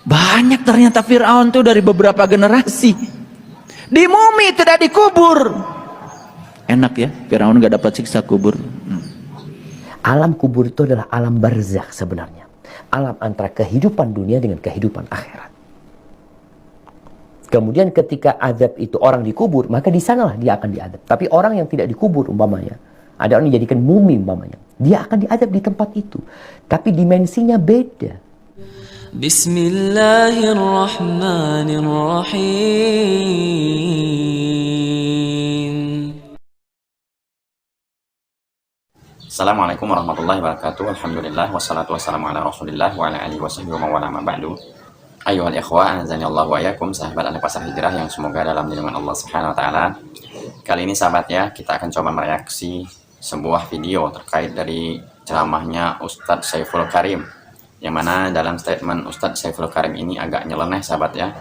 Banyak ternyata Fir'aun itu dari beberapa generasi. Di mumi, tidak dikubur. Enak ya, Fir'aun gak dapat siksa kubur. Alam kubur itu adalah alam barzakh sebenarnya. Alam antara kehidupan dunia dengan kehidupan akhirat. Kemudian ketika azab itu orang dikubur, maka di sanalah dia akan diadab. Tapi orang yang tidak dikubur umpamanya, ada orang yang dijadikan mumi umpamanya, dia akan diadab di tempat itu. Tapi dimensinya beda. Bismillahirrahmanirrahim. Assalamualaikum warahmatullahi wabarakatuh. Alhamdulillah wassalatu wassalamu ala Rasulillah wa ala alihi wasahbihi wa wala ma ba'du. Ayyuhal ikhwah, azanillahu wa iyyakum, sahabat Al Pasar Hijrah yang semoga dalam lindungan Allah Subhanahu wa taala. Kali ini sahabat ya, kita akan coba mereaksi sebuah video terkait dari ceramahnya Ustadz Saiful Karim. Yang mana dalam statement Ustadz Saiful Karim ini agak nyeleneh sahabat ya.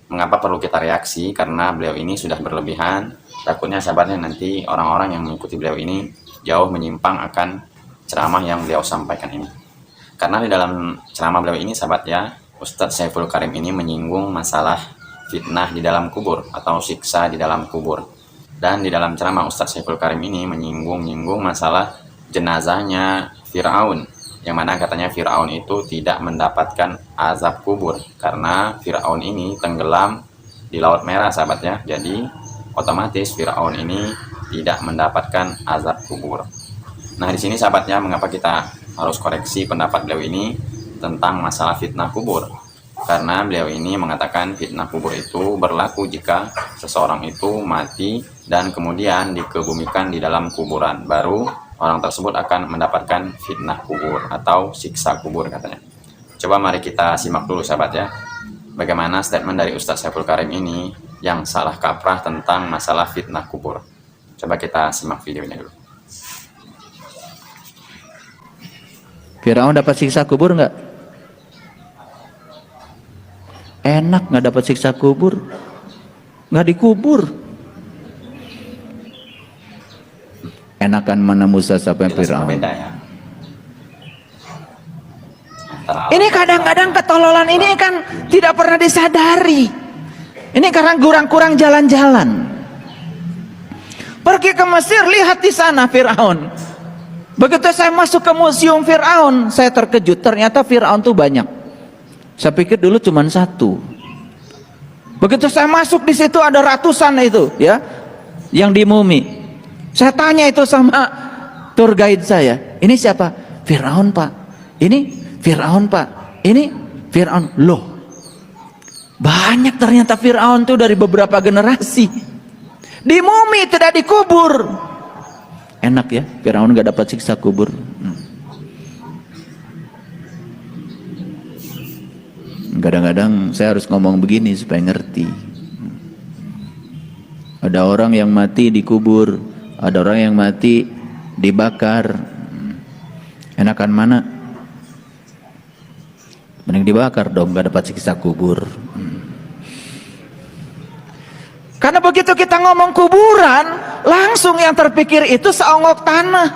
Mengapa perlu kita reaksi? Karena beliau ini sudah berlebihan. Takutnya sahabatnya nanti orang-orang yang mengikuti beliau ini jauh menyimpang akan ceramah yang beliau sampaikan ini. Karena di dalam ceramah beliau ini sahabat ya, Ustadz Saiful Karim ini menyinggung masalah fitnah di dalam kubur atau siksa di dalam kubur. Dan di dalam ceramah Ustadz Saiful Karim ini menyinggung masalah jenazahnya Fir'aun, yang mana katanya Fir'aun itu tidak mendapatkan azab kubur karena Fir'aun ini tenggelam di Laut Merah sahabat ya. Jadi otomatis Fir'aun ini tidak mendapatkan azab kubur. Nah di sini sahabatnya, mengapa kita harus koreksi pendapat beliau ini tentang masalah fitnah kubur? Karena beliau ini mengatakan fitnah kubur itu berlaku jika seseorang itu mati dan kemudian dikebumikan di dalam kuburan, baru orang tersebut akan mendapatkan fitnah kubur atau siksa kubur katanya. Coba mari kita simak dulu sahabat ya, bagaimana statement dari Ustadz Saiful Karim ini yang salah kaprah tentang masalah fitnah kubur. Coba kita simak videonya dulu. Fir'aun dapat siksa kubur nggak? Enak nggak dapat siksa kubur, nggak dikubur. Enakan mana Musa sampai Fir'aun. Ya. Ini kadang-kadang ketololan ini kan tidak pernah disadari. Ini karena kurang-kurang jalan-jalan. Pergi ke Mesir, lihat di sana Fir'aun. Begitu saya masuk ke museum Fir'aun, saya terkejut. Ternyata Fir'aun tuh banyak. Saya pikir dulu cuma satu. Begitu saya masuk di situ ada ratusan itu, ya, yang di mumi. Saya tanya itu sama tour guide saya. Ini siapa? Fir'aun pak. Ini Fir'aun pak. Ini Fir'aun. Loh, banyak ternyata Fir'aun tuh dari beberapa generasi. Di mumi, tidak dikubur. Enak ya, Fir'aun gak dapat siksa kubur. Kadang-kadang saya harus ngomong begini supaya ngerti. Ada orang yang mati dikubur, ada orang yang mati dibakar. Enakan mana? Mending dibakar dong, gak dapat siksa kubur. Karena begitu kita ngomong kuburan, langsung yang terpikir itu seonggok tanah.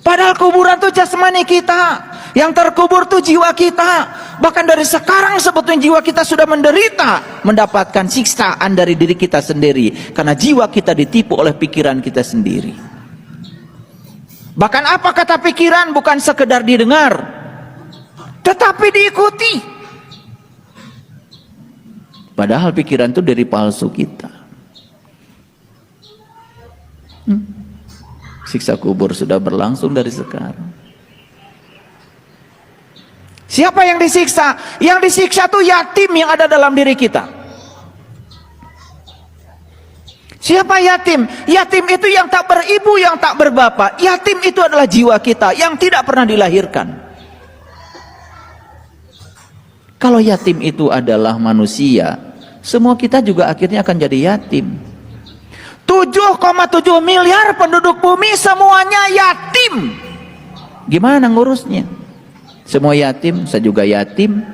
Padahal kuburan itu jasmani kita. Yang terkubur tuh jiwa kita. Bahkan dari sekarang sebetulnya jiwa kita sudah menderita, mendapatkan siksaan dari diri kita sendiri. Karena jiwa kita ditipu oleh pikiran kita sendiri. Bahkan apa kata pikiran bukan sekedar didengar, tetapi diikuti. Padahal pikiran itu dari palsu kita. Siksa kubur sudah berlangsung dari sekarang. Siapa yang disiksa? Yang disiksa itu yatim yang ada dalam diri kita. Siapa yatim? Yatim itu yang tak beribu, yang tak berbapak. Yatim itu adalah jiwa kita yang tidak pernah dilahirkan. Kalau yatim itu adalah manusia, semua kita juga akhirnya akan jadi yatim. 7,7 miliar penduduk bumi semuanya yatim. Gimana ngurusnya? Semua yatim, saya juga yatim.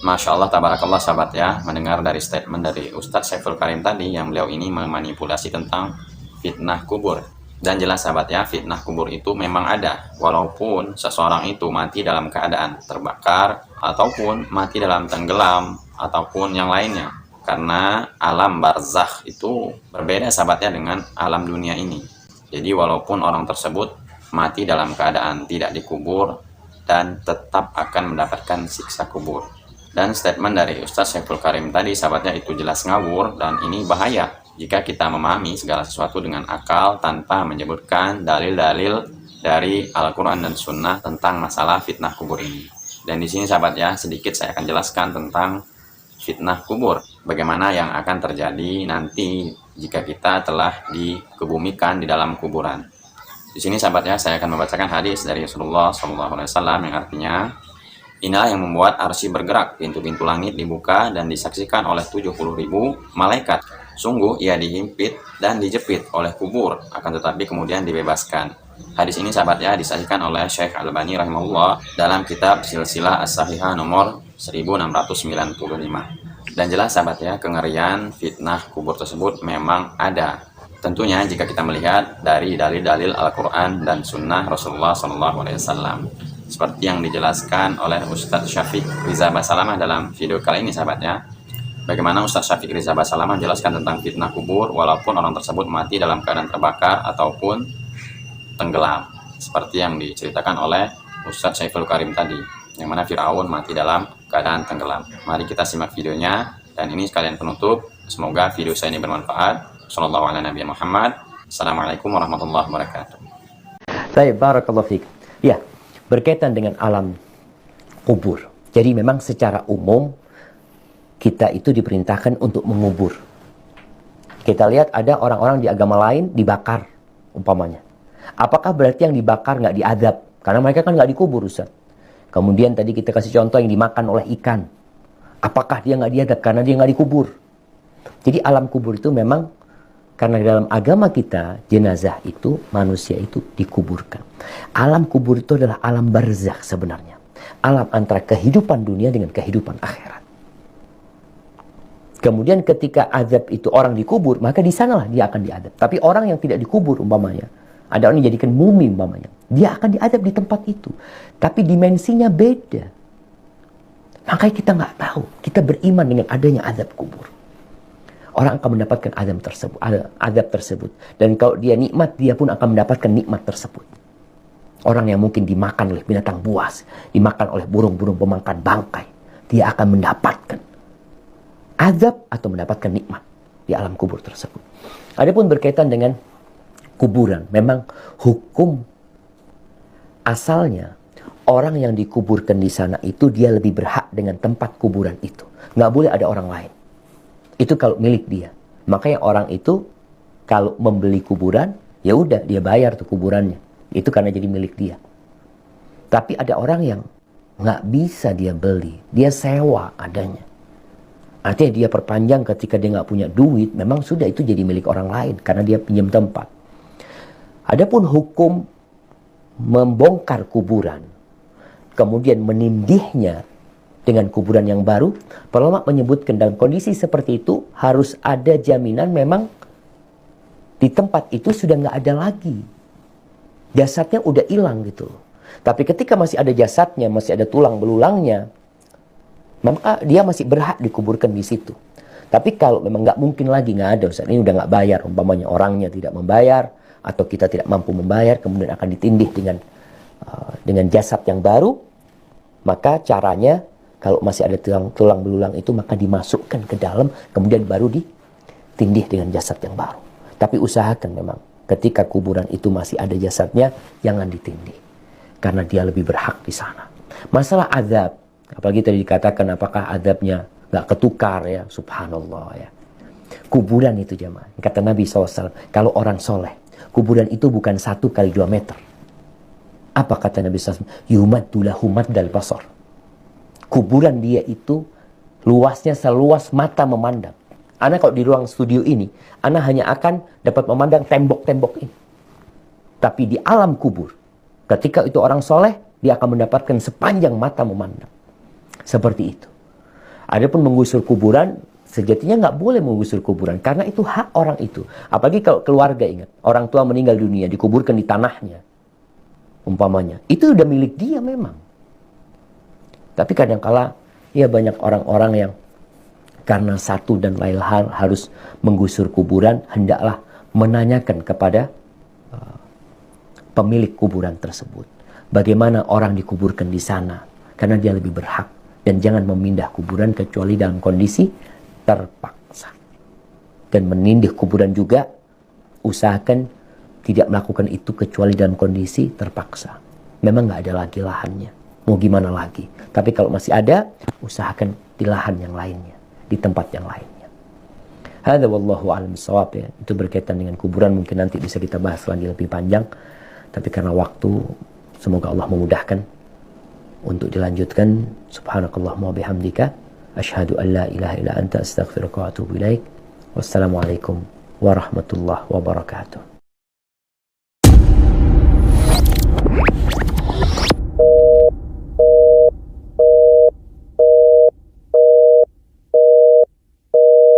Masya Allah, tabarakallah sahabat ya, mendengar dari statement dari Ustadz Saiful Karim tadi yang beliau ini memanipulasi tentang fitnah kubur. Dan jelas sahabat ya, fitnah kubur itu memang ada, walaupun seseorang itu mati dalam keadaan terbakar, ataupun mati dalam tenggelam, ataupun yang lainnya. Karena alam barzakh itu berbeda sahabatnya dengan alam dunia ini. Jadi walaupun orang tersebut mati dalam keadaan tidak dikubur, dan tetap akan mendapatkan siksa kubur. Dan statement dari Ustaz Syaiful Karim tadi sahabatnya itu jelas ngawur, dan ini bahaya jika kita memahami segala sesuatu dengan akal tanpa menyebutkan dalil-dalil dari Al-Quran dan Sunnah tentang masalah fitnah kubur ini. Dan di sini sahabat ya, sedikit saya akan jelaskan tentang fitnah kubur. Bagaimana yang akan terjadi nanti jika kita telah dikebumikan di dalam kuburan. Di sini sahabat ya, saya akan membacakan hadis dari Rasulullah SAW yang artinya, inilah yang membuat arsy bergerak, pintu-pintu langit dibuka dan disaksikan oleh 70.000 malaikat. Sungguh ia dihimpit dan dijepit oleh kubur, akan tetapi kemudian dibebaskan. Hadis ini sahabat ya disajikan oleh Syekh Albani rahimahullah dalam kitab Silsilah As-Sahihah nomor 1695. Dan jelas sahabat ya, kengerian fitnah kubur tersebut memang ada. Tentunya jika kita melihat dari dalil-dalil Al-Quran dan Sunnah Rasulullah SAW. Seperti yang dijelaskan oleh Ustadz Syafiq Riza Basalamah dalam video kali ini sahabat ya. Bagaimana Ustadz Syafiq Riza Basalamah menjelaskan tentang fitnah kubur walaupun orang tersebut mati dalam keadaan terbakar ataupun tenggelam. Seperti yang diceritakan oleh Ustadz Syaiful Karim tadi, yang mana Fir'aun mati dalam keadaan tenggelam. Mari kita simak videonya, dan ini sekalian penutup. Semoga video saya ini bermanfaat. Assalamualaikum warahmatullahi wabarakatuh. Baik, barakallahu fiik. Ya, berkaitan dengan alam kubur. Jadi memang secara umum kita itu diperintahkan untuk mengubur. Kita lihat ada orang-orang di agama lain dibakar umpamanya. Apakah berarti yang dibakar nggak diadab? Karena mereka kan nggak dikubur, Ustaz. Kemudian tadi kita kasih contoh yang dimakan oleh ikan. Apakah dia nggak diadab karena dia nggak dikubur? Jadi alam kubur itu memang, karena dalam agama kita jenazah itu, manusia itu dikuburkan. Alam kubur itu adalah alam barzakh sebenarnya. Alam antara kehidupan dunia dengan kehidupan akhirat. Kemudian ketika azab itu orang dikubur, maka di sanalah dia akan diadab. Tapi orang yang tidak dikubur umpamanya, ada orang yang dijadikan mumi umpamanya, dia akan diadab di tempat itu. Tapi dimensinya beda. Makanya kita nggak tahu. Kita beriman dengan adanya azab kubur. Orang akan mendapatkan azab tersebut. Dan kalau dia nikmat, dia pun akan mendapatkan nikmat tersebut. Orang yang mungkin dimakan oleh binatang buas, dimakan oleh burung-burung pemakan bangkai, dia akan mendapatkan azab atau mendapatkan nikmat di alam kubur tersebut. Adapun berkaitan dengan kuburan, memang hukum asalnya orang yang dikuburkan di sana itu dia lebih berhak dengan tempat kuburan itu. Nggak boleh ada orang lain. Itu kalau milik dia. Makanya orang itu kalau membeli kuburan, ya udah dia bayar tuh kuburannya. Itu karena jadi milik dia. Tapi ada orang yang nggak bisa dia beli, dia sewa adanya. Artinya dia perpanjang ketika dia nggak punya duit, memang sudah itu jadi milik orang lain karena dia pinjam tempat. Adapun hukum membongkar kuburan, kemudian menindihnya dengan kuburan yang baru, para ulama menyebutkan dalam kondisi seperti itu harus ada jaminan memang di tempat itu sudah nggak ada lagi. Jasadnya udah hilang gitu. Tapi ketika masih ada jasadnya, masih ada tulang belulangnya, maka dia masih berhak dikuburkan di situ. Tapi kalau memang nggak mungkin lagi, nggak ada, Ustaz, ini udah nggak bayar, umpamanya orangnya tidak membayar, atau kita tidak mampu membayar, kemudian akan ditindih dengan jasad yang baru, maka caranya kalau masih ada tulang belulang itu, maka dimasukkan ke dalam, kemudian baru ditindih dengan jasad yang baru. Tapi usahakan memang ketika kuburan itu masih ada jasadnya, jangan ditindih, karena dia lebih berhak di sana. Masalah azab, apalagi tadi dikatakan apakah azabnya nggak ketukar ya, subhanallah ya. Kuburan itu jemaah, kata Nabi SAW, kalau orang soleh, kuburan itu bukan 1 kali 2 meter. Apa kata Nabi SAW? Yumaddu lahu maddal basar. Kuburan dia itu luasnya seluas mata memandang. Ana kalau di ruang studio ini, Ana hanya akan dapat memandang tembok-tembok ini. Tapi di alam kubur, ketika itu orang soleh, dia akan mendapatkan sepanjang mata memandang. Seperti itu. Adapun menggusur kuburan, Sejatinya nggak boleh menggusur kuburan karena itu hak orang itu. Apalagi kalau keluarga, ingat, orang tua meninggal dunia dikuburkan di tanahnya, umpamanya, itu udah milik dia memang. Tapi kadangkala ya banyak orang-orang yang karena satu dan lain hal harus menggusur kuburan, hendaklah menanyakan kepada pemilik kuburan tersebut bagaimana orang dikuburkan di sana, karena dia lebih berhak. Dan jangan memindah kuburan kecuali dalam kondisi terpaksa. Dan menindih kuburan juga usahakan tidak melakukan itu kecuali dalam kondisi terpaksa. Memang nggak ada lagi lahannya, mau gimana lagi. Tapi kalau masih ada, usahakan di lahan yang lainnya, di tempat yang lainnya. Hadza wallahu a'lam bishawab, ya. Itu berkaitan dengan kuburan, mungkin nanti bisa kita bahas lagi lebih panjang. Tapi karena waktu, semoga Allah memudahkan untuk dilanjutkan. Subhanakallahumma bihamdika asyhadu an la ilaha illa anta astaghfiruka wa atubu ilaik. Wassalamualaikum warahmatullahi wabarakatuh.